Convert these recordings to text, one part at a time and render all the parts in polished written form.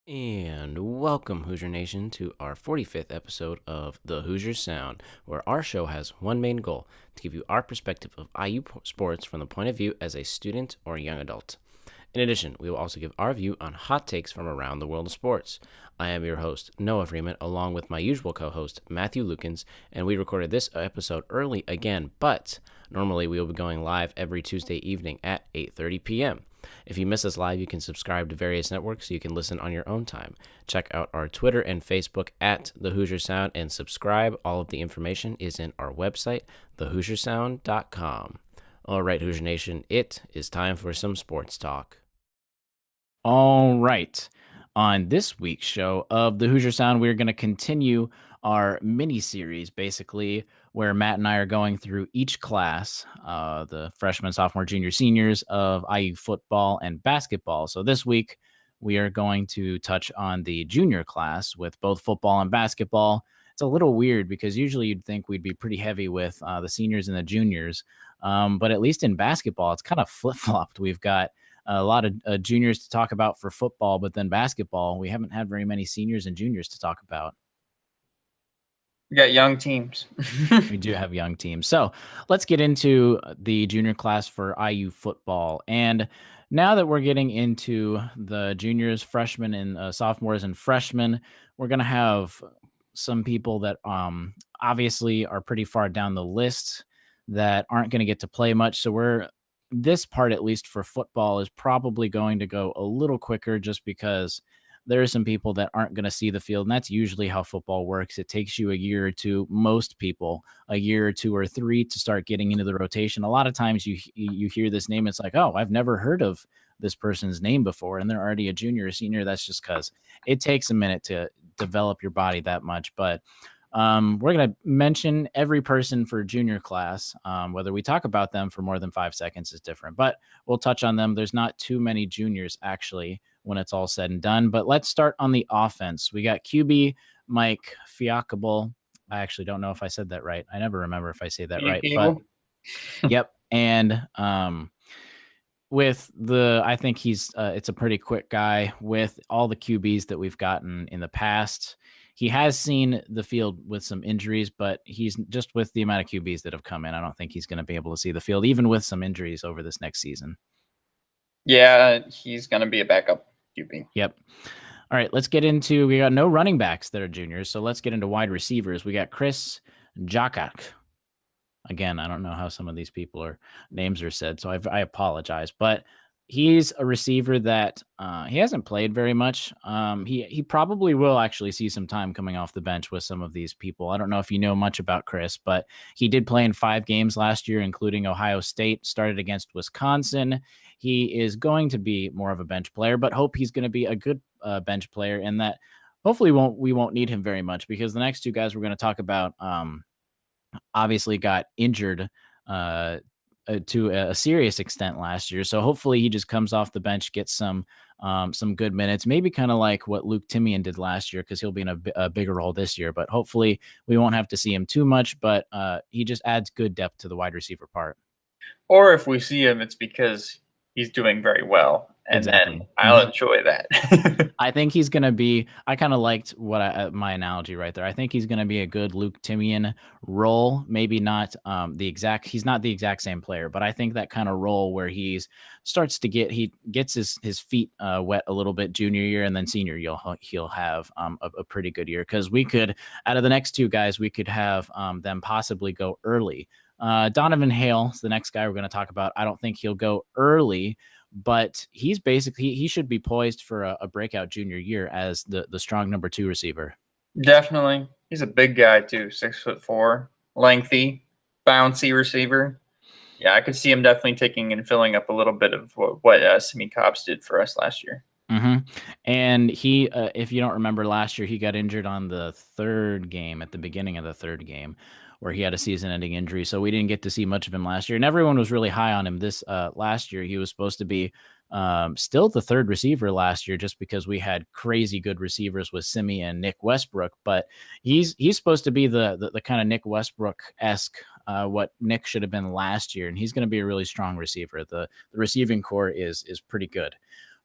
And welcome, Hoosier Nation, to our 45th episode of the Hoosier Sound, where our show has one main goal: to give you our perspective of IU sports from the point of view as a student or young adult. In addition, we will also give our view on hot takes from around the world of sports. I am your host, Noah Freeman, along with my usual co-host, Matthew Lukens, and we recorded this episode early again, but normally we will be going live every Tuesday evening at 8:30 p.m. If you miss us live, you can subscribe to various networks so you can listen on your own time. Check out our Twitter and Facebook at The Hoosier Sound and subscribe. All of the information is in our website, thehoosiersound.com. All right, Hoosier Nation, it is time for some sports talk. All right. On this week's show of the Hoosier Sound, we're going to continue our mini-series, basically, where Matt and I are going through each class, the freshmen, sophomore, junior, seniors of IU football and basketball. So this week, we are going to touch on the junior class with both football and basketball. It's a little weird because usually you'd think we'd be pretty heavy with the seniors and the juniors. But at least in basketball, it's kind of flip-flopped. We've got a lot of juniors to talk about for football, but then basketball, we haven't had very many seniors and juniors to talk about. We got young teams. We do have young teams. So let's get into the junior class for IU football. And now that we're getting into the juniors, freshmen, and sophomores and freshmen, we're going to have some people that obviously are pretty far down the list that aren't going to get to play much. So this part, at least for football, is probably going to go a little quicker just because there are some people that aren't going to see the field. And that's usually how football works. It takes you a year or two, most people, a year or two or three to start getting into the rotation. A lot of times you hear this name, it's like, oh, I've never heard of this person's name before, and they're already a junior or senior. That's just because it takes a minute to develop your body that much. But we're going to mention every person for junior class. Whether we talk about them for more than 5 seconds is different, but we'll touch on them. There's not too many juniors, actually, when it's all said and done. But let's start on the offense. We got QB Mike Fiacable. I actually don't know if I said that right. I never remember if I say that right. But yep. And I think it's a pretty quick guy with all the QBs that we've gotten in the past. He has seen the field with some injuries, but he's just with the amount of QBs that have come in, I don't think he's going to be able to see the field, even with some injuries over this next season. Yeah, he's going to be a backup QB. Yep. All right, we got no running backs that are juniors, so let's get into wide receivers. We got Chris Jakak. Again, I don't know how some of these names are said, so I apologize, but he's a receiver that he hasn't played very much. He probably will actually see some time coming off the bench with some of these people. I don't know if you know much about Chris, but he did play in 5 games last year, including Ohio State, started against Wisconsin. He is going to be more of a bench player, but hope he's going to be a good bench player, and that hopefully we won't need him very much, because the next two guys we're going to talk about obviously got injured to a serious extent last year. So hopefully he just comes off the bench, gets some good minutes, maybe kind of like what Luke Timian did last year, because he'll be in a bigger role this year. But hopefully we won't have to see him too much, but he just adds good depth to the wide receiver part. Or if we see him, it's because he's doing very well. And exactly. Then I'll enjoy that. I think he's going to be, I kind of liked my analogy right there. I think he's going to be a good Luke Timian role. Maybe not he's not the exact same player, but I think that kind of role where he gets his feet wet a little bit junior year, and then senior he'll have a pretty good year. Cause out of the next two guys, we could have them possibly go early. Donovan Hale is the next guy we're going to talk about. I don't think he'll go early, but he should be poised for a breakout junior year as the strong number 2 receiver. Definitely. He's a big guy too, 6'4", lengthy, bouncy receiver. Yeah, I could see him definitely taking and filling up a little bit of what Simi Cobbs did for us last year. Mm-hmm. And he, if you don't remember last year, he got injured on the third game, at the beginning of the third game, where he had a season-ending injury. So we didn't get to see much of him last year. And everyone was really high on him this last year. He was supposed to be still the third receiver last year, just because we had crazy good receivers with Simi and Nick Westbrook. But he's supposed to be the kind of Nick Westbrook-esque, what Nick should have been last year. And he's going to be a really strong receiver. The receiving core is pretty good.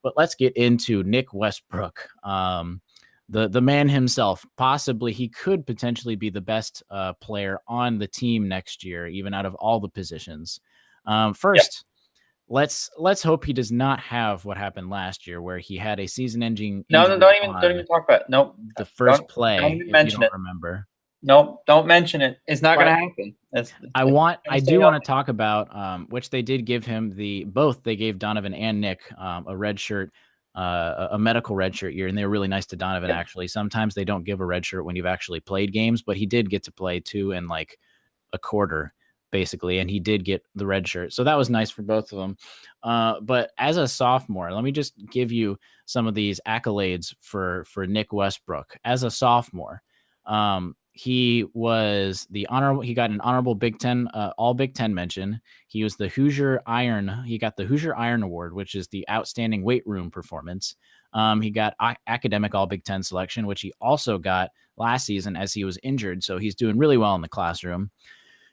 But let's get into Nick Westbrook. The man himself. Possibly he could potentially be the best player on the team next year, even out of all the positions. First, let's hope he does not have what happened last year, where he had a season-ending No, injury don't even talk about it. Nope. the first Don't play. even If you mention don't it. remember, Nope, don't mention it. It's not going but to happen. I Stay do want to healthy. talk about which they did give him both. They gave Donovan and Nick a red shirt, a medical red shirt year, and they were really nice to Donovan. Yep. Actually, sometimes they don't give a red shirt when you've actually played games, but he did get to play 2 and like a quarter basically, and he did get the red shirt, so that was nice for both of them. But as a sophomore, let me just give you some of these accolades for Nick Westbrook as a sophomore. He was he got an honorable Big Ten, all Big Ten mention. He was the he got the Hoosier Iron Award, which is the outstanding weight room performance. He got academic all Big Ten selection, which he also got last season as he was injured. So he's doing really well in the classroom.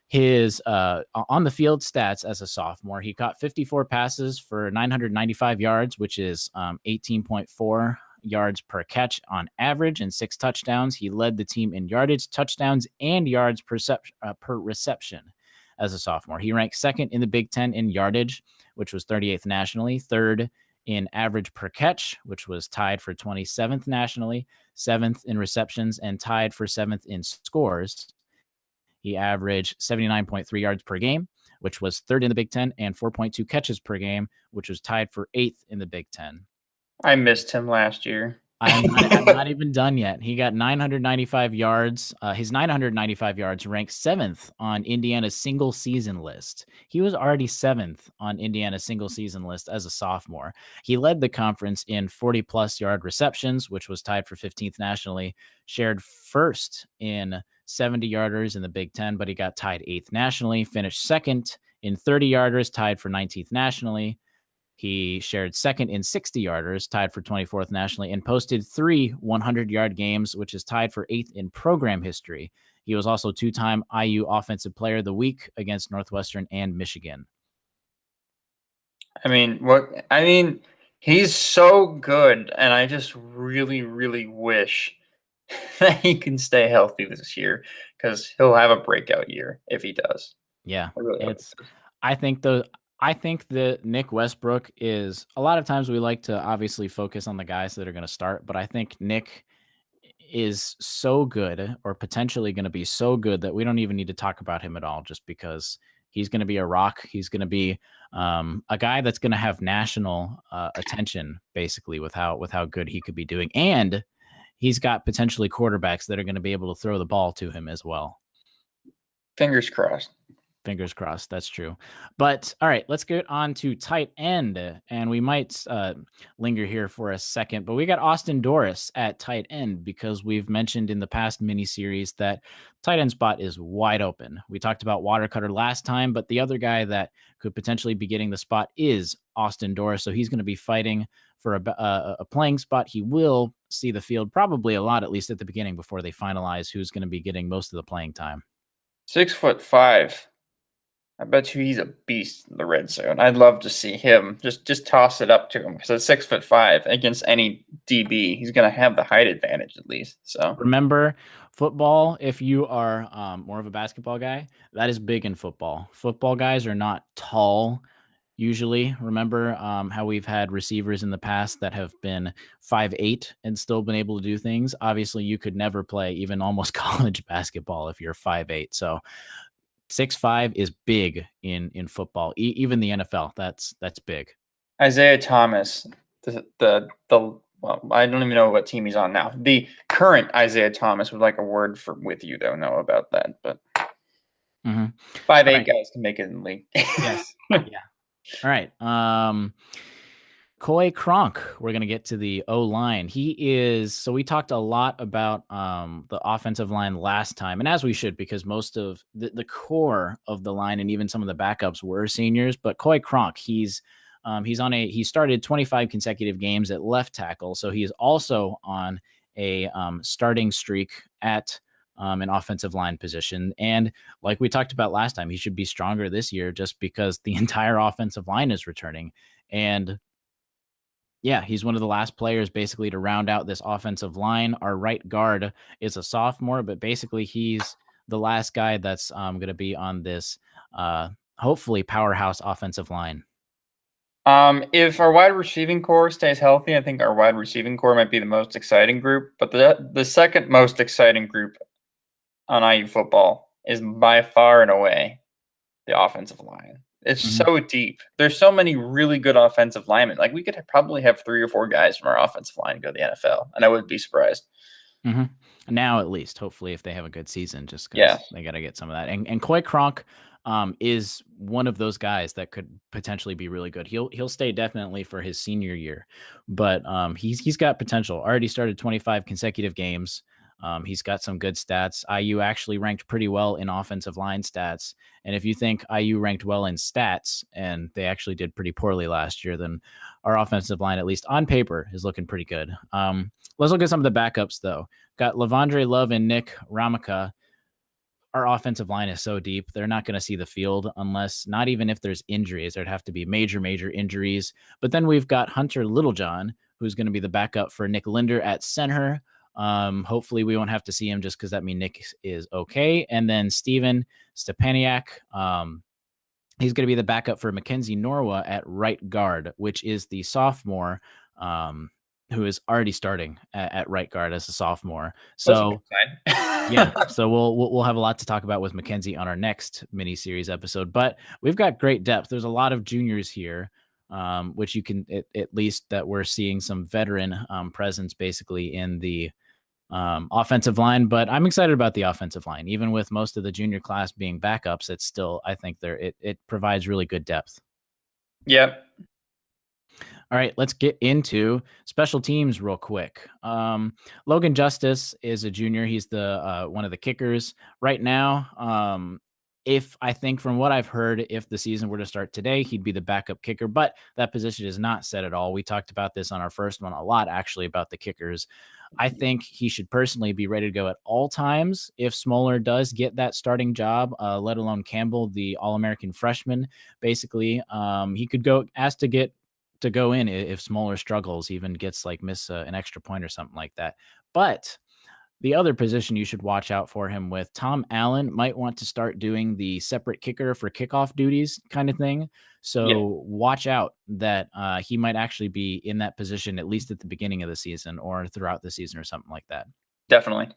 His on the field stats as a sophomore, he caught 54 passes for 995 yards, which is 18.4 yards per catch on average, and 6 touchdowns. He led the team in yardage, touchdowns, and yards per reception as a sophomore. He ranked second in the Big Ten in yardage, which was 38th nationally, third in average per catch, which was tied for 27th nationally, 7th in receptions, and tied for 7th in scores. He averaged 79.3 yards per game, which was third in the Big Ten, and 4.2 catches per game, which was tied for 8th in the Big Ten. I missed him last year. I'm not even done yet. He got 995 yards. His 995 yards ranked 7th on Indiana's single season list. He was already 7th on Indiana's single season list as a sophomore. He led the conference in 40-plus yard receptions, which was tied for 15th nationally, shared first in 70-yarders in the Big Ten, but he got tied 8th nationally, finished second in 30-yarders, tied for 19th nationally. He shared second in 60-yarders, tied for 24th nationally, and posted 3 100-yard games, which is tied for 8th in program history. He was also 2-time IU Offensive Player of the Week against Northwestern and Michigan. He's so good, and I just really, really wish that he can stay healthy this year, because he'll have a breakout year if he does. Yeah, Really I think that Nick Westbrook is, a lot of times we like to obviously focus on the guys that are going to start, but I think Nick is so good, or potentially going to be so good, that we don't even need to talk about him at all, just because he's going to be a rock. He's going to be a guy that's going to have national attention, basically, with how good he could be doing. And he's got potentially quarterbacks that are going to be able to throw the ball to him as well. Fingers crossed. Fingers crossed. That's true. But all right, let's get on to tight end. And we might linger here for a second, but we got Austin Doris at tight end, because we've mentioned in the past mini-series that tight end spot is wide open. We talked about Watercutter last time, but the other guy that could potentially be getting the spot is Austin Doris. So he's going to be fighting for a playing spot. He will see the field probably a lot, at least at the beginning, before they finalize who's going to be getting most of the playing time. 6'5". I bet you he's a beast in the red zone. I'd love to see him just toss it up to him, because at 6'5" against any DB, he's going to have the height advantage at least. So remember, football, if you are more of a basketball guy, that is big in football. Football guys are not tall usually. Remember how we've had receivers in the past that have been 5'8" and still been able to do things. Obviously, you could never play even almost college basketball if you're 5'8". So 6'5" is big in football, even the NFL. That's big. Isaiah Thomas, well, I don't even know what team he's on now. The current Isaiah Thomas would like a word with you, though, know about that. But 5'8" guys can make it in the league. Yes. Yeah. All right. Coy Cronk, we're going to get to the O-line. So we talked a lot about the offensive line last time, and as we should, because most of the core of the line and even some of the backups were seniors. But Coy Cronk, he started 25 consecutive games at left tackle, so he is also on a starting streak at an offensive line position. And like we talked about last time, he should be stronger this year just because the entire offensive line is returning. And Yeah, he's one of the last players basically to round out this offensive line. Our right guard is a sophomore, but basically he's the last guy that's going to be on this hopefully powerhouse offensive line. If our wide receiving core stays healthy, I think our wide receiving core might be the most exciting group. But the second most exciting group on IU football is by far and away the offensive line. It's so deep. There's so many really good offensive linemen. Like we could probably have 3 or 4 guys from our offensive line go to the NFL, and I wouldn't be surprised. Now, at least, hopefully, if they have a good season, just because Yeah. they got to get some of that. And Coy Cronk is one of those guys that could potentially be really good. He'll stay definitely for his senior year, but he's got potential. Already started 25 consecutive games. He's got some good stats. IU actually ranked pretty well in offensive line stats. And if you think IU ranked well in stats and they actually did pretty poorly last year, then our offensive line, at least on paper, is looking pretty good. Let's look at some of the backups, though. Got Lavondre Love and Nick Ramaka. Our offensive line is so deep. They're not going to see the field unless, not even if there's injuries. There'd have to be major injuries. But then we've got Hunter Littlejohn, who's going to be the backup for Nick Linder at center. Hopefully we won't have to see him just because that means Nick is okay. And then Steven Stepaniak, he's going to be the backup for Mackenzie Norwa at right guard, which is the sophomore who is already starting at right guard as a sophomore. So yeah, so we'll have a lot to talk about with Mackenzie on our next mini series episode. But we've got great depth. There's a lot of juniors here, which you can at least that we're seeing some veteran presence basically in the offensive line. But I'm excited about the offensive line, even with most of the junior class being backups. It's still, I think it provides really good depth. Yep. All right, let's get into special teams real quick. Logan Justice is a junior. He's the one of the kickers right now. If I think from what I've heard, if the season were to start today, he'd be the backup kicker, but that position is not set at all. We talked about this on our first one a lot, actually, about the kickers. I think he should personally be ready to go at all times if Smoller does get that starting job, let alone Campbell, the All-American freshman. Basically, he could ask to go in if Smoller struggles, even gets miss an extra point or something like that. But the other position you should watch out for him with, Tom Allen might want to start doing the separate kicker for kickoff duties kind of thing. So watch out that he might actually be in that position, at least at the beginning of the season or throughout the season or something like that. Definitely.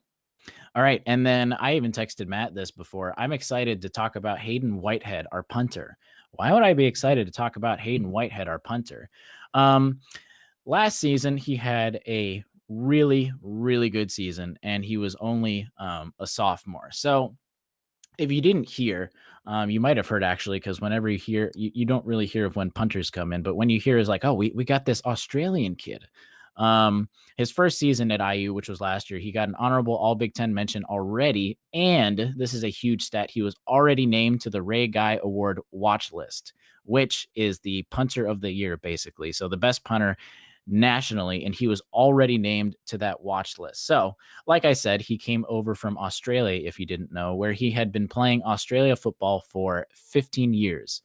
All right. And then I even texted Matt this before. I'm excited to talk about Hayden Whitehead, our punter. Why would I be excited to talk about Hayden Whitehead, our punter? Last season, he had a really, really good season, and he was only a sophomore. So if you didn't hear, you might have heard actually, because whenever you hear, you don't really hear of when punters come in, but when you hear is like, oh, we got this Australian kid. His first season at IU, which was last year, he got an honorable All Big Ten mention already. And this is a huge stat. He was already named to the Ray Guy Award watch list, which is the punter of the year, basically. So the best punter nationally, and he was already named to that watch list. So, like I said, he came over from Australia, if you didn't know, where he had been playing Australia football for 15 years.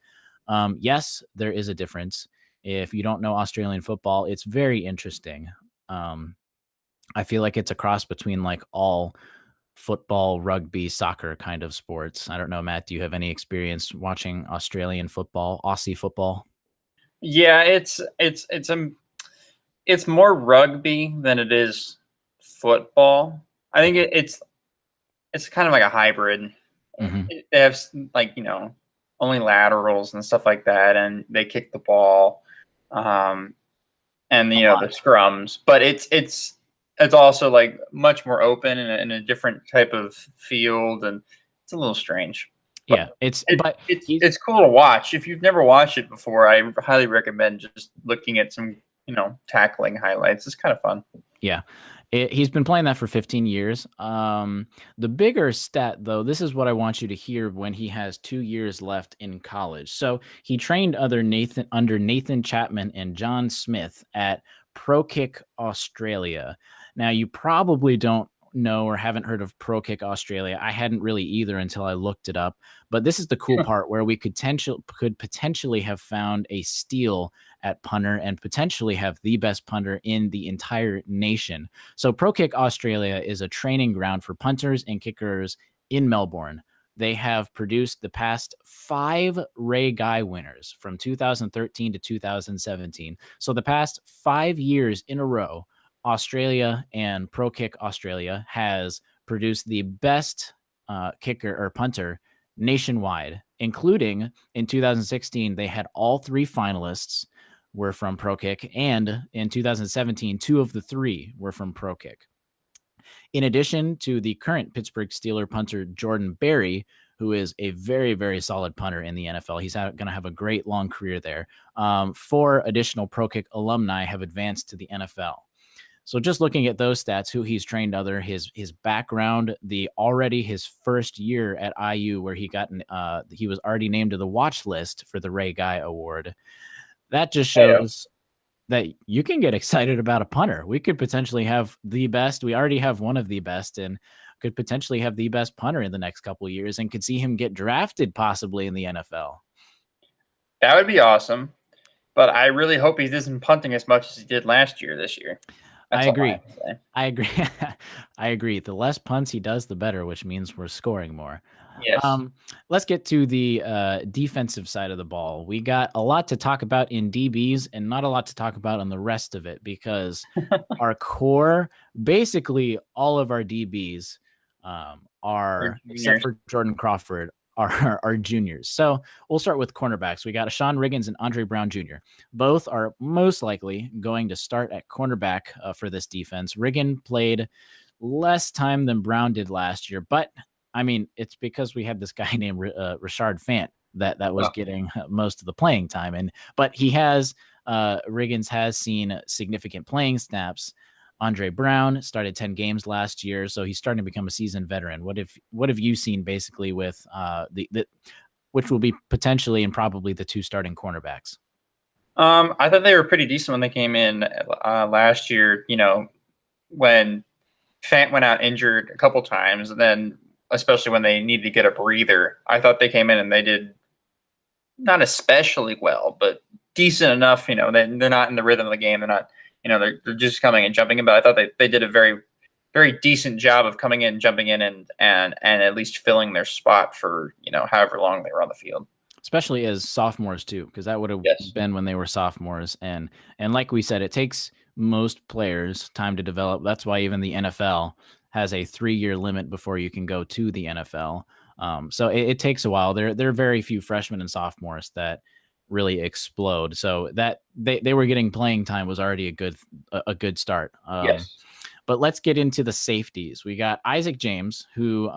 Yes, there is a difference. If you don't know Australian football, it's very interesting. I feel like it's a cross between all football, rugby, soccer kind of sports. I don't know, Matt, do you have any experience watching Australian football, Aussie football? Yeah, it's more rugby than it is football. I think it's kind of like a hybrid. They have only laterals and stuff like that, and they kick the ball, and the scrums. But it's also much more open and a different type of field, and it's a little strange. Yeah, it's cool to watch. If you've never watched it before, I highly recommend just looking at some tackling highlights. It's kind of fun. Yeah. He's been playing that for 15 years. The bigger stat, though, this is what I want you to hear when he has 2 years left in college. So he trained under Nathan Chapman and John Smith at Pro Kick Australia. Now, you probably don't know or haven't heard of Pro Kick Australia, I hadn't really either until I looked it up. But this is the cool part where we could potentially have found a steal at punter and potentially have the best punter in the entire nation. So Pro Kick Australia is a training ground for punters and kickers in Melbourne. They have produced the past 5 Ray Guy winners from 2013 to 2017. So the past 5 years in a row, Australia and Pro Kick Australia has produced the best kicker or punter nationwide, including in 2016, they had all 3 finalists were from Pro Kick, and in 2017, 2 of the 3 were from Pro Kick. In addition to the current Pittsburgh Steelers punter Jordan Berry, who is a very, very solid punter in the NFL. He's going to have a great long career there. 4 additional Pro Kick alumni have advanced to the NFL. So just looking at those stats, who he's trained under, his background, his first year at IU where he was already named to the watch list for the Ray Guy Award. That just shows that you can get excited about a punter. We could potentially have the best. We already have one of the best and could potentially have the best punter in the next couple of years and could see him get drafted possibly in the NFL. That would be awesome. But I really hope he isn't punting as much as he did last year this year. I agree. I agree. The less punts he does, the better, which means we're scoring more. Yes. Let's get to the defensive side of the ball. We got a lot to talk about in DBs and not a lot to talk about on the rest of it because our core, basically all of our DBs are, except for Jordan Crawford, are juniors. So we'll start with cornerbacks. We got Sean Riggins and Andre Brown Jr. Both are most likely going to start at cornerback for this defense. Riggin played less time than Brown did last year, but I mean, it's because we had this guy named Rashard Fant that was getting most of the playing time. But he has, Riggins has seen significant playing snaps. Andre Brown started 10 games last year, so he's starting to become a seasoned veteran. What have you seen basically with which will be potentially and probably the 2 starting cornerbacks? I thought they were pretty decent when they came in last year, when Fant went out injured a couple times, and then especially when they needed to get a breather. I thought they came in and they did not especially well, but decent enough. They're not in the rhythm of the game. They're not, they're just coming and jumping in. But I thought they did a very, very decent job of coming in, jumping in, and at least filling their spot for however long they were on the field. Especially as sophomores too, because that would have been when they were sophomores. And like we said, it takes most players time to develop. That's why even the NFL has a 3-year limit before you can go to the NFL. So it takes a while. There are very few freshmen and sophomores that really explode. So that they were getting playing time was already a good start. Yes. But let's get into the safeties. We got Isaac James, who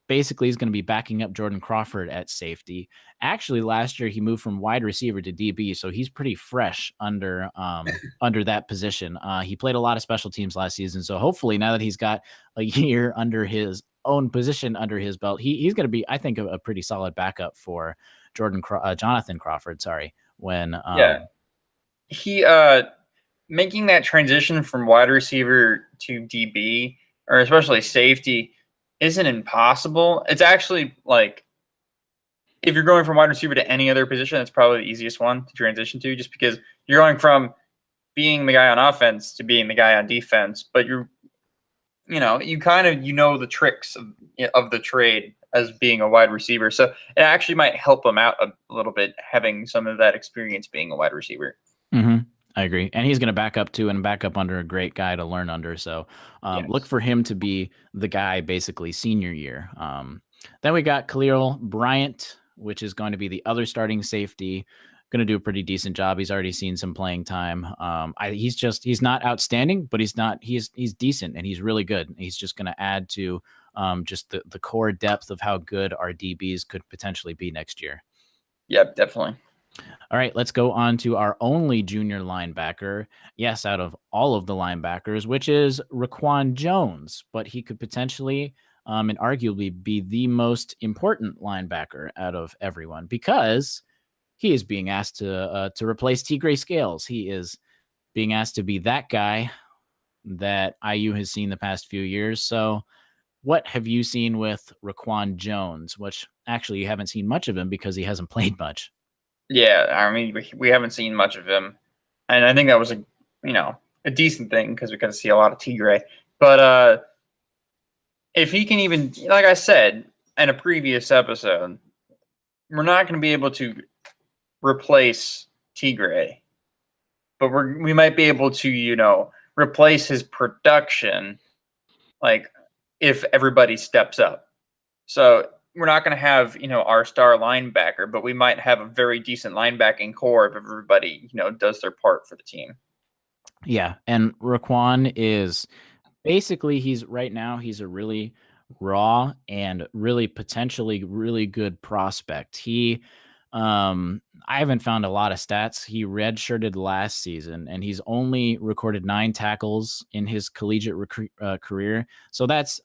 basically is going to be backing up Jordan Crawford at safety. Actually, last year he moved from wide receiver to DB, so he's pretty fresh under that position. He played a lot of special teams last season, so hopefully now that he's got a year under his own position under his belt, he's going to be, I think, a pretty solid backup for Jonathan Crawford. Sorry, when he making that transition from wide receiver to DB or especially safety isn't impossible. It's actually like if you're going from wide receiver to any other position, it's probably the easiest one to transition to, just because you're going from being the guy on offense to being the guy on defense. But you kind of the tricks of the trade as being a wide receiver, so it actually might help him out a little bit having some of that experience being a wide receiver. Mm-hmm. I agree. And he's going to back up too and back up under a great guy to learn under. So look for him to be the guy basically senior year. Then we got Khalil Bryant, which is going to be the other starting safety. Going to do a pretty decent job. He's already seen some playing time. He's not outstanding, but he's decent and he's really good. He's just going to add to just the core depth of how good our DBs could potentially be next year. Yep, definitely. All right, let's go on to our only junior linebacker. Yes, out of all of the linebackers, which is Raquan Jones, but he could potentially and arguably be the most important linebacker out of everyone because he is being asked to replace Tigray Scales. He is being asked to be that guy that IU has seen the past few years. So what have you seen with Raquan Jones, which actually you haven't seen much of him because he hasn't played much? Yeah, I mean, we haven't seen much of him, and I think that was a decent thing because we got to see a lot of Tigre. But if he can even, like I said in a previous episode, we're not going to be able to replace Tigre, but we might be able to replace his production, like if everybody steps up. So we're not going to have our star linebacker, but we might have a very decent linebacking core if everybody does their part for the team. Yeah, and Raquan is basically he's a really raw and really potentially really good prospect. I haven't found a lot of stats. He redshirted last season, and he's only recorded 9 tackles in his collegiate career. So that's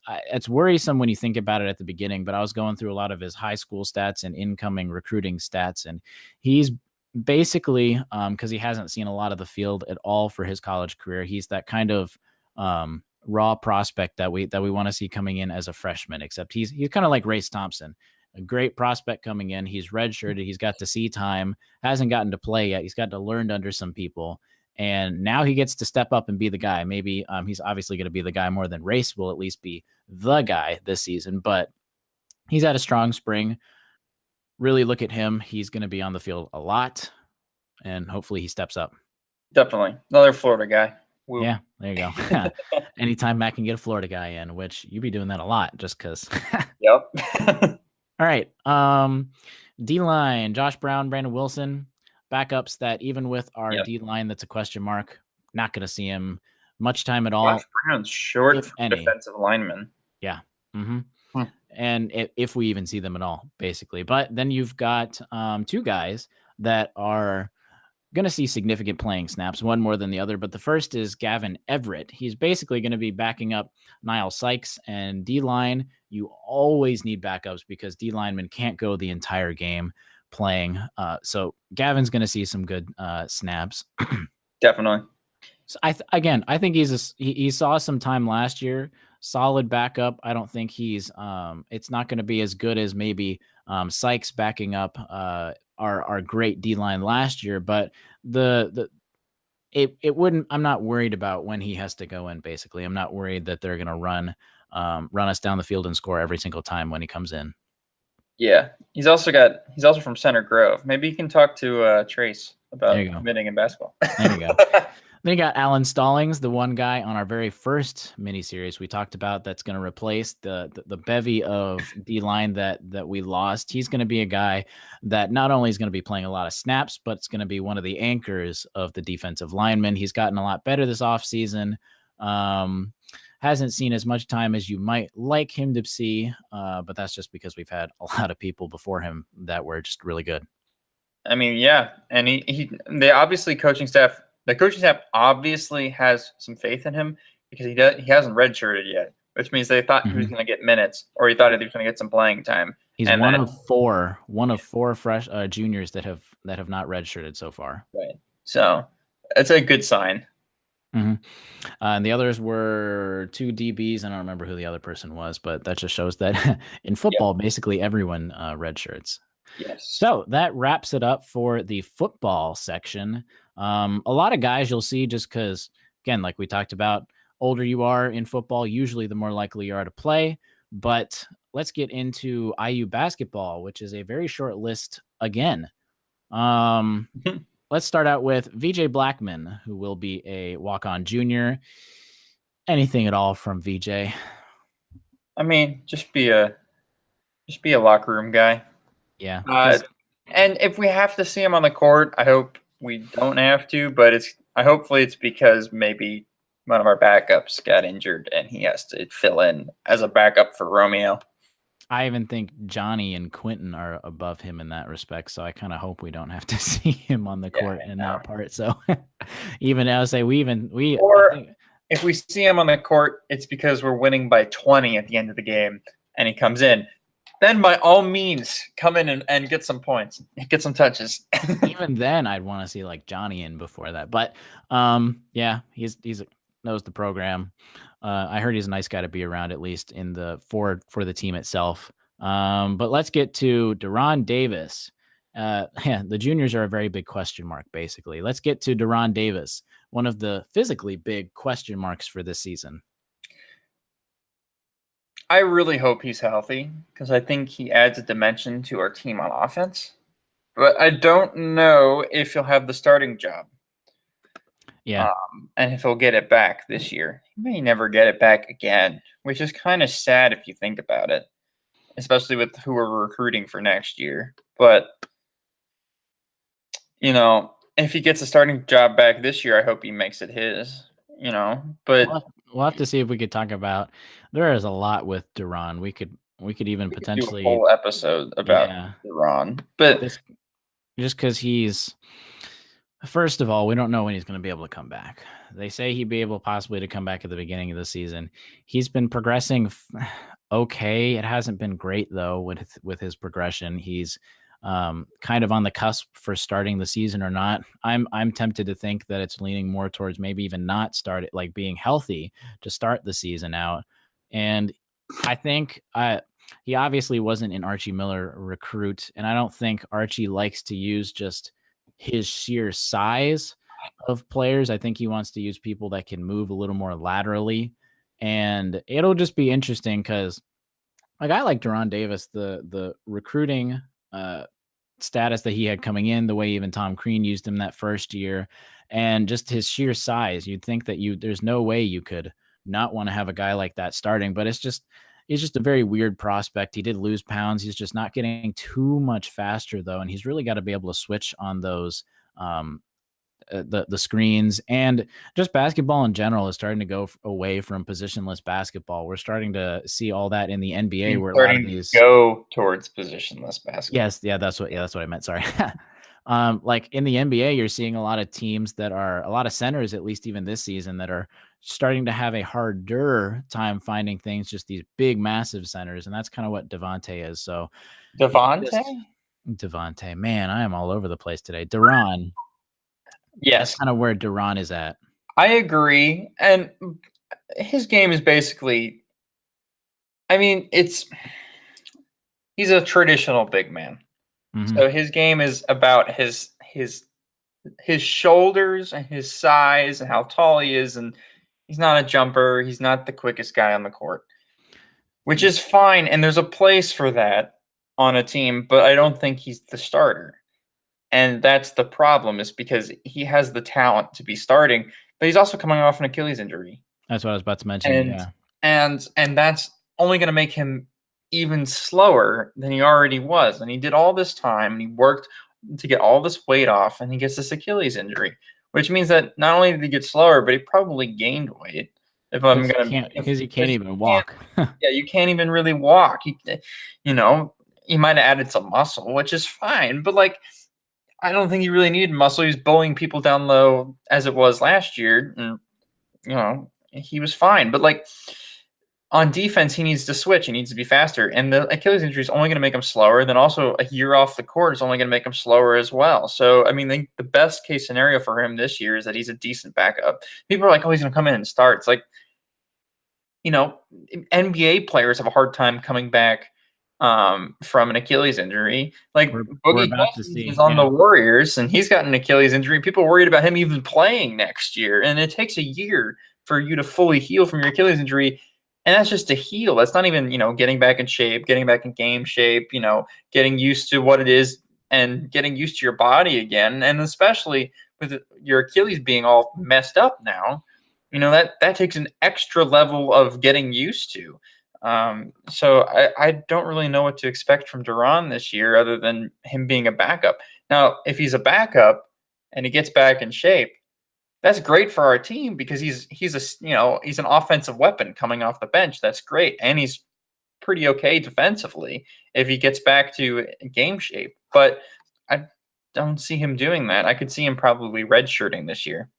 worrisome when you think about it at the beginning. But I was going through a lot of his high school stats and incoming recruiting stats, and he's basically because he hasn't seen a lot of the field at all for his college career. He's that kind of raw prospect that we want to see coming in as a freshman. Except he's kind of like Race Thompson. A great prospect coming in. He's redshirted. He's got to see time, hasn't gotten to play yet. He's got to learn under some people. And now he gets to step up and be the guy. Maybe he's obviously going to be the guy more than Race will at least be the guy this season, but he's had a strong spring. Really look at him. He's going to be on the field a lot, and hopefully he steps up. Definitely. Another Florida guy. Woo. Yeah, there you go. Anytime Matt can get a Florida guy in, which you be doing that a lot just because. Yep. All right. D-line, Josh Brown, Brandon Wilson, backups that even with our D-line that's a question mark, not going to see him much time at all. Josh Brown's short for defensive lineman. Yeah. Mm-hmm. And if we even see them at all, basically. But then you've got 2 guys that are going to see significant playing snaps, one more than the other. But the first is Gavin Everett. He's basically going to be backing up Niall Sykes, and D-line, you always need backups because D linemen can't go the entire game playing. So Gavin's going to see some good snaps. Definitely. So I think he saw some time last year. Solid backup. I don't think he's it's not going to be as good as maybe Sykes backing up our great D-line last year, but it wouldn't. I'm not worried about when he has to go in. Basically, I'm not worried that they're going to run us down the field and score every single time when he comes in. Yeah, he's also from Center Grove. Maybe you can talk to Trace about committing in basketball. There you go. Then you got Alan Stallings, the one guy on our very first miniseries we talked about that's going to replace the bevy of D-line that we lost. He's going to be a guy that not only is going to be playing a lot of snaps, but it's going to be one of the anchors of the defensive linemen. He's gotten a lot better this offseason. Hasn't seen as much time as you might like him to see, but that's just because we've had a lot of people before him that were just really good. I mean, yeah, and the coaching staff obviously has some faith in him because he hasn't redshirted yet, which means they thought he was going to get minutes, or he thought he was going to get some playing time. He's one of four fresh juniors that have not redshirted so far. Right. So it's a good sign. Mm-hmm. And the others were 2 DBs. I don't remember who the other person was, but that just shows that in football, basically everyone redshirts. Yes. So that wraps it up for the football section. A lot of guys you'll see just because, again, like we talked about, older you are in football, usually the more likely you are to play. But let's get into IU basketball, which is a very short list again. Let's start out with VJ Blackman, who will be a walk-on junior. Anything at all from VJ? I mean, just be a locker room guy. Yeah. And if we have to see him on the court, I hope we don't have to, but hopefully it's because maybe one of our backups got injured and he has to fill in as a backup for Romeo. I even think Johnny and Quentin are above him in that respect, so I kind of hope we don't have to see him on the court in that part. So even I would say if we see him on the court, it's because we're winning by 20 at the end of the game and he comes in. Then by all means, come in and get some points, get some touches. Even then, I'd want to see like Johnny in before that. But yeah, he's knows the program. I heard he's a nice guy to be around, at least in the for the team itself. But let's get to Deron Davis. Yeah, the juniors are a very big question mark, basically. Let's get to Deron Davis, one of the physically big question marks for this season. I really hope he's healthy because I think he adds a dimension to our team on offense. But I don't know if he'll have the starting job. Yeah. And if he'll get it back this year. He may never get it back again, which is kind of sad if you think about it, especially with who we're recruiting for next year. But, if he gets a starting job back this year, I hope he makes it his, But we'll have to see if we could talk about. There is a lot with Deron. We could even potentially do a whole episode about Deron. But just because he's, first of all, we don't know when he's going to be able to come back. They say he'd be able possibly to come back at the beginning of the season. He's been progressing okay. It hasn't been great though with his progression. He's kind of on the cusp for starting the season or not. I'm tempted to think that it's leaning more towards maybe even not start it, like being healthy to start the season out. And I think he obviously wasn't an Archie Miller recruit, and I don't think Archie likes to use just his sheer size of players. I think he wants to use people that can move a little more laterally, and it'll just be interesting because a guy like Deron Davis, the recruiting status that he had coming in, the way even Tom Crean used him that first year, and just his sheer size, you'd think that there's no way you could not want to have a guy like that starting, but he's just a very weird prospect. He did lose pounds. He's just not getting too much faster though. And he's really got to be able to switch on those, the screens, and just basketball in general is starting to go away from positionless basketball. We're starting to see all that in the NBA where a lot of these go towards positionless basketball. Yes. Yeah, that's what I meant. Sorry. Like in the NBA, you're seeing a lot of teams that are, a lot of centers, at least even this season, that are starting to have a harder time finding things, just these big, massive centers. And that's kind of what Devontae is. So Devontae, man, I am all over the place today. Deron. Yes. That's kind of where Deron is at. I agree. And his game is basically, he's a traditional big man. Mm-hmm. So his game is about his shoulders and his size and how tall he is, and he's not a jumper. He's not the quickest guy on the court, which is fine, and there's a place for that on a team, but I don't think he's the starter. And that's the problem, is because he has the talent to be starting, but he's also coming off an Achilles injury. That's what I was about to mention. And that's only going to make him even slower than he already was. And he did all this time, and he worked to get all this weight off, and he gets this Achilles injury, which means that not only did he get slower, but he probably gained weight. Because he can't even walk. Yeah, you can't even really walk. He might have added some muscle, which is fine, but I don't think he really needed muscle. He was bullying people down low as it was last year, and he was fine. But on defense, he needs to switch. He needs to be faster. And the Achilles injury is only going to make him slower. Then also a year off the court is only going to make him slower as well. So, the best case scenario for him this year is that he's a decent backup. People are like, oh, he's going to come in and start. It's like, NBA players have a hard time coming back from an Achilles injury. Boogie Cousins is on the Warriors, and he's got an Achilles injury. People are worried about him even playing next year. And it takes a year for you to fully heal from your Achilles injury. And that's just to heal. That's not even, getting back in shape, getting back in game shape, getting used to what it is and getting used to your body again. And especially with your Achilles being all messed up now, that takes an extra level of getting used to. So I don't really know what to expect from Deron this year other than him being a backup. Now, if he's a backup and he gets back in shape, that's great for our team because he's an offensive weapon coming off the bench. That's great. And he's pretty okay defensively if he gets back to game shape. But I don't see him doing that. I could see him probably redshirting this year.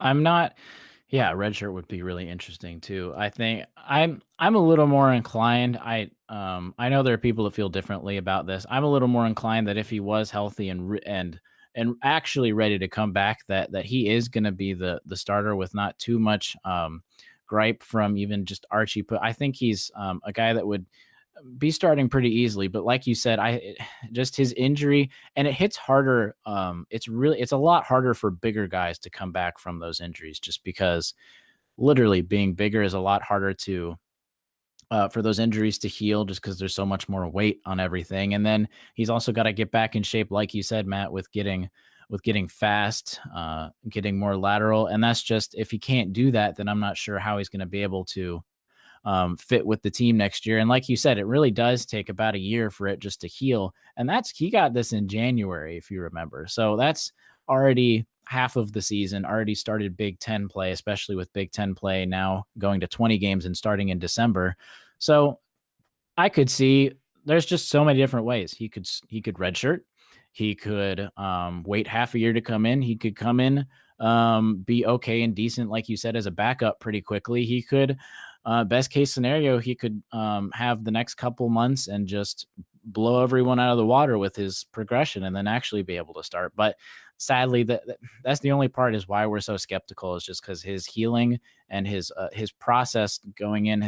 Redshirt would be really interesting too. I think I'm a little more inclined. I know there are people that feel differently about this. I'm a little more inclined that if he was healthy and and actually ready to come back, that he is going to be the starter with not too much gripe from even just Archie. But I think he's a guy that would be starting pretty easily. But like you said, just his injury, and it hits harder. It's a lot harder for bigger guys to come back from those injuries, just because literally being bigger is a lot harder to for those injuries to heal, just because there's so much more weight on everything. And then he's also got to get back in shape, like you said, Matt, with getting fast, getting more lateral. And that's just, if he can't do that, then I'm not sure how he's going to be able to fit with the team next year. And like you said, it really does take about a year for it just to heal. And he got this in January, if you remember. So that's already half of the season, already started Big Ten play, especially with Big Ten play now going to 20 games and starting in December. So I could see there's just so many different ways. He could redshirt. He could wait half a year to come in. He could come in, be okay and decent, like you said, as a backup pretty quickly. He could, best case scenario, he could have the next couple months and just blow everyone out of the water with his progression and then actually be able to start. But sadly, that's the only part is why we're so skeptical, is just because his healing and his process going in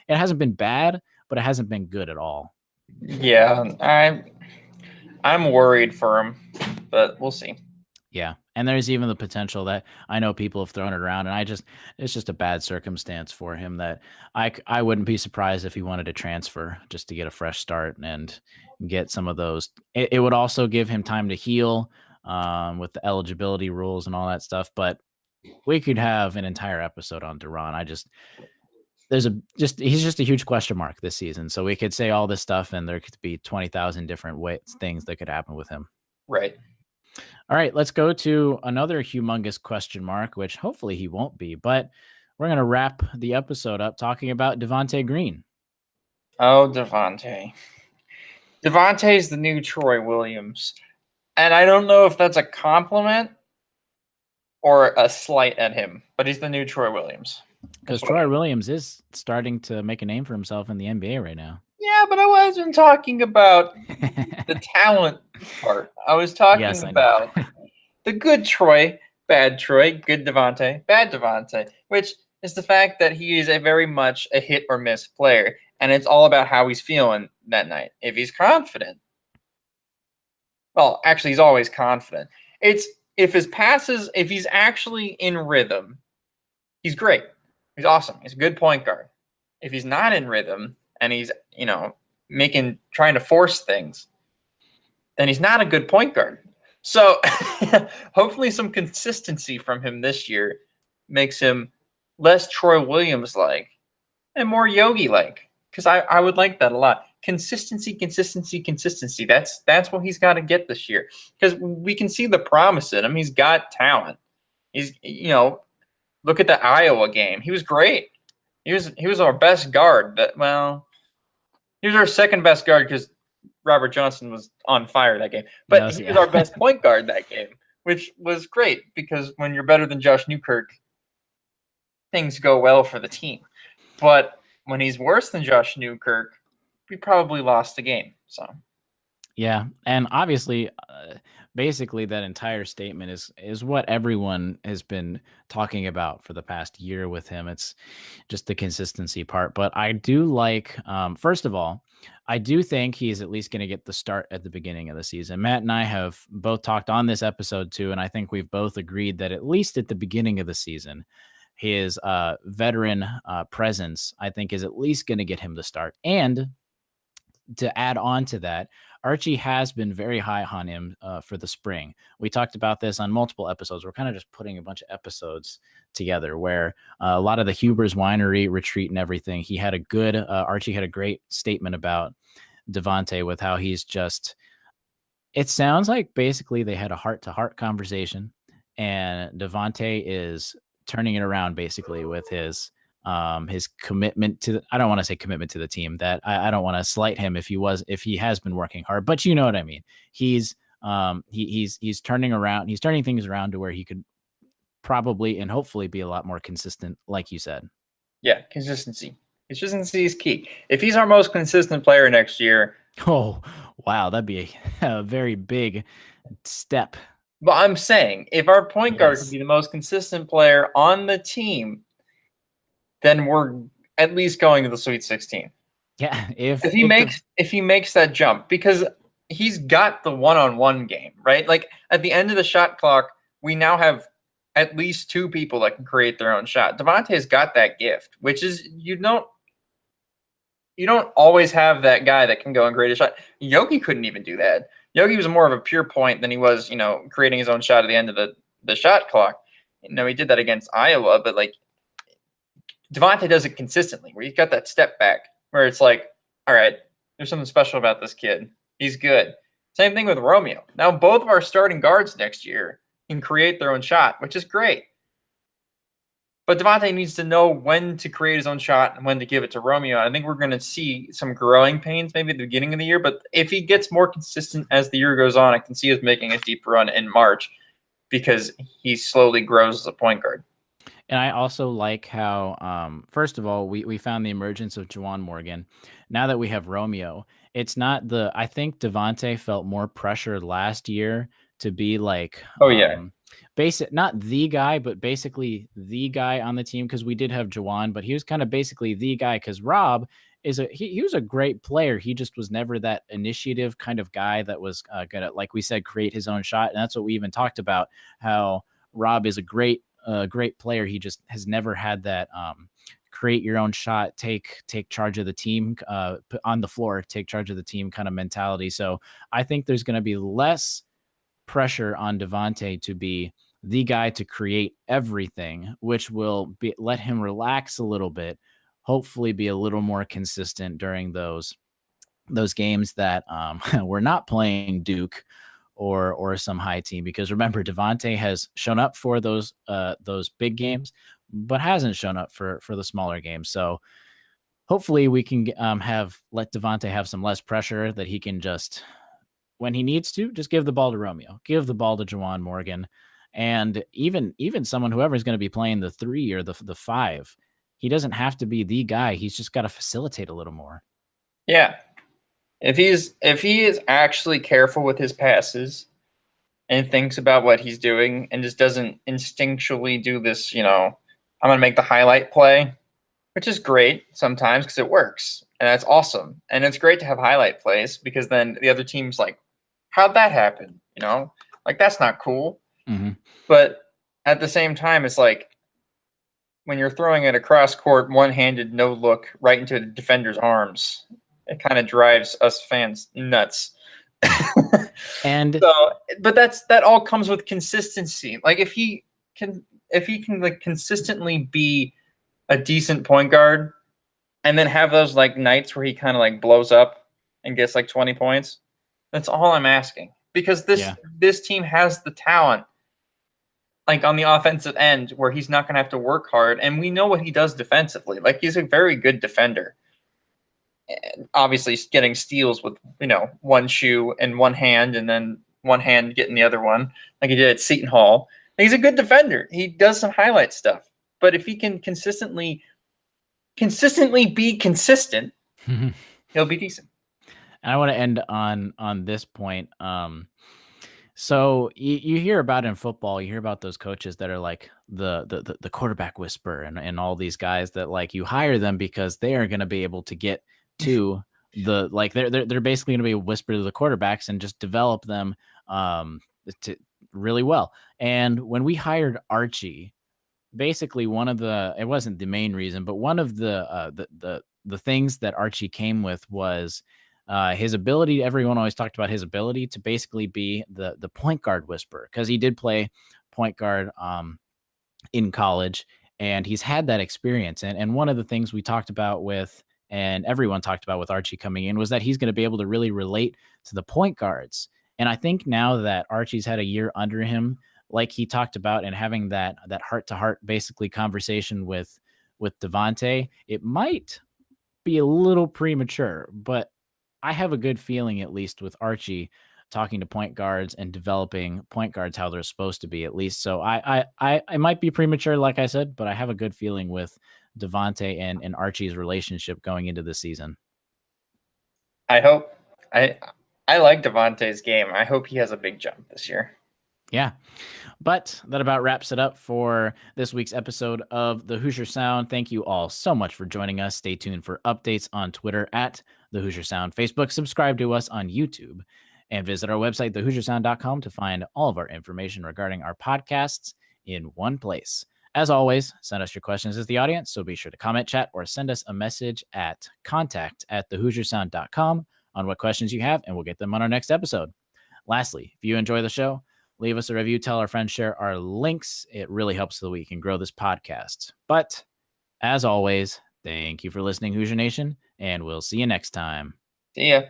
it hasn't been bad, but it hasn't been good at all. Yeah, I'm worried for him, but we'll see. Yeah. And there's even the potential that I know people have thrown it around, and it's just a bad circumstance for him that I wouldn't be surprised if he wanted to transfer just to get a fresh start and get some of those. It would also give him time to heal with the eligibility rules and all that stuff. But we could have an entire episode on Duran. He's just a huge question mark this season. So we could say all this stuff, and there could be 20,000 different things that could happen with him. Right. All right, let's go to another humongous question mark, which hopefully he won't be, but we're going to wrap the episode up talking about Devontae Green. Oh, Devontae. Devontae's the new Troy Williams. And I don't know if that's a compliment or a slight at him, but he's the new Troy Williams. Because Troy Williams is starting to make a name for himself in the NBA right now. Yeah, but I wasn't talking about the talent part. I was talking about the good Troy, bad Troy, good Devontae, bad Devontae, which is the fact that he is a very much a hit or miss player, and it's all about how he's feeling that night. If he's confident, well, actually, he's always confident. It's if his passes, if he's actually in rhythm, he's great. He's awesome. He's a good point guard. If he's not in rhythm and he's, trying to force things, then he's not a good point guard. So hopefully some consistency from him this year makes him less Troy Williams-like and more Yogi-like, because I would like that a lot. Consistency. That's what he's got to get this year, because we can see the promise in him. He's got talent. He's, look at the Iowa game. He was great. He was our best guard. He was our second best guard because Robert Johnson was on fire that game. But he was our best point guard that game, which was great, because when you're better than Josh Newkirk, things go well for the team. But when he's worse than Josh Newkirk, we probably lost the game. So, yeah, and obviously, basically, that entire statement is what everyone has been talking about for the past year with him. It's just the consistency part. But I do like, first of all, I do think he's at least going to get the start at the beginning of the season. Matt and I have both talked on this episode too, and I think we've both agreed that at least at the beginning of the season, his veteran presence, I think, is at least going to get him the start. And to add on to that, Archie has been very high on him for the spring. We talked about this on multiple episodes. We're kind of just putting a bunch of episodes together where a lot of the Huber's Winery retreat and everything, he had a good, Archie had a great statement about Devontae with how he's just, it sounds like basically they had a heart-to-heart conversation, and Devontae is turning it around basically with his commitment to, I don't want to say commitment to the team, that I don't want to slight him if he has been working hard, but you know what I mean. He's turning around, he's turning things around to where he could probably and hopefully be a lot more consistent, like you said. Yeah, consistency is key. If he's our most consistent player next year, oh Wow, that'd be a very big step. But I'm saying, if our point guard Yes. could be the most consistent player on the team, then we're at least going to the Sweet 16. Yeah, If he makes that jump, because he's got the one-on-one game, right? Like at the end of the shot clock, we now have at least two people that can create their own shot. Devontae's got that gift, which is you don't always have that guy that can go and create a shot. Yogi couldn't even do that. Yogi was more of a pure point than he was, creating his own shot at the end of the shot clock. He did that against Iowa, but like Devontae does it consistently, where he's got that step back, where it's like, all right, there's something special about this kid. He's good. Same thing with Romeo. Now both of our starting guards next year can create their own shot, which is great. But Devontae needs to know when to create his own shot and when to give it to Romeo. I think we're going to see some growing pains maybe at the beginning of the year. But if he gets more consistent as the year goes on, I can see us making a deep run in March because he slowly grows as a point guard. And I also like how, first of all, we found the emergence of Juwan Morgan. Now that we have Romeo, it's not I think Devontae felt more pressure last year to be like, not the guy, but basically the guy on the team, because we did have Juwan, but he was kind of basically the guy because Rob he was a great player. He just was never that initiative kind of guy that was going to, like we said, create his own shot. And that's what we even talked about, how Rob is a great player. He just has never had that create your own shot, take charge of the team, put on the floor, take charge of the team kind of mentality. So I think there's going to be less pressure on Devontae to be the guy to create everything, which will let him relax a little bit, hopefully be a little more consistent during those games that we're not playing Duke or some high team, because remember, Devontae has shown up for those big games, but hasn't shown up for the smaller games. So hopefully we can let Devontae have some less pressure, that he can just, when he needs to, just give the ball to Romeo, give the ball to Juwan Morgan, and even someone, whoever is going to be playing the 3 or the 5. He doesn't have to be the guy. He's just got to facilitate a little more. Yeah. If he is actually careful with his passes and thinks about what he's doing and just doesn't instinctually do this, I'm going to make the highlight play, which is great sometimes because it works and that's awesome. And it's great to have highlight plays because then the other team's like, how'd that happen? Like that's not cool. Mm-hmm. But at the same time, it's like when you're throwing it across court, one-handed, no look right into the defender's arms, it kind of drives us fans nuts. And so, but that all comes with consistency. Like if he can like consistently be a decent point guard and then have those like nights where he kind of like blows up and gets like 20 points, that's all I'm asking. Because this team has the talent, like on the offensive end, where he's not going to have to work hard, and we know what he does defensively. Like he's a very good defender. And obviously, getting steals with one shoe and one hand, and then one hand getting the other one, like he did at Seton Hall. He's a good defender. He does some highlight stuff, but if he can consistently be consistent, he'll be decent. And I want to end on this point. So you hear about in football, you hear about those coaches that are like the quarterback whisperer and all these guys that like you hire them because they are going to be able to get to they're basically going to be a whisper to the quarterbacks and just develop them to really well. And when we hired Archie, basically it wasn't the main reason, but one of the things that Archie came with was his ability. Everyone always talked about his ability to basically be the point guard whisperer, because he did play point guard in college, and he's had that experience. And one of the things we talked about and everyone talked about with Archie coming in, was that he's going to be able to really relate to the point guards. And I think now that Archie's had a year under him, like he talked about, and having that heart-to-heart basically conversation with Devontae, it might be a little premature, but I have a good feeling, at least with Archie talking to point guards and developing point guards how they're supposed to be, at least. So I might be premature, like I said, but I have a good feeling with Devontae and Archie's relationship going into the season. I hope. I I like Devontae's game. I hope he has a big jump this year. Yeah. But that about wraps it up for this week's episode of the Hoosier Sound. Thank you all so much for joining us. Stay tuned for updates on Twitter at the Hoosier Sound, Facebook, subscribe to us on YouTube, and visit our website, thehoosiersound.com, to find all of our information regarding our podcasts in one place. As always, send us your questions as the audience, so be sure to comment, chat, or send us a message at contact@thehoosiersound.com on what questions you have, and we'll get them on our next episode. Lastly, if you enjoy the show, leave us a review, tell our friends, share our links. It really helps so that we can grow this podcast. But as always, thank you for listening, Hoosier Nation, and we'll see you next time. See ya.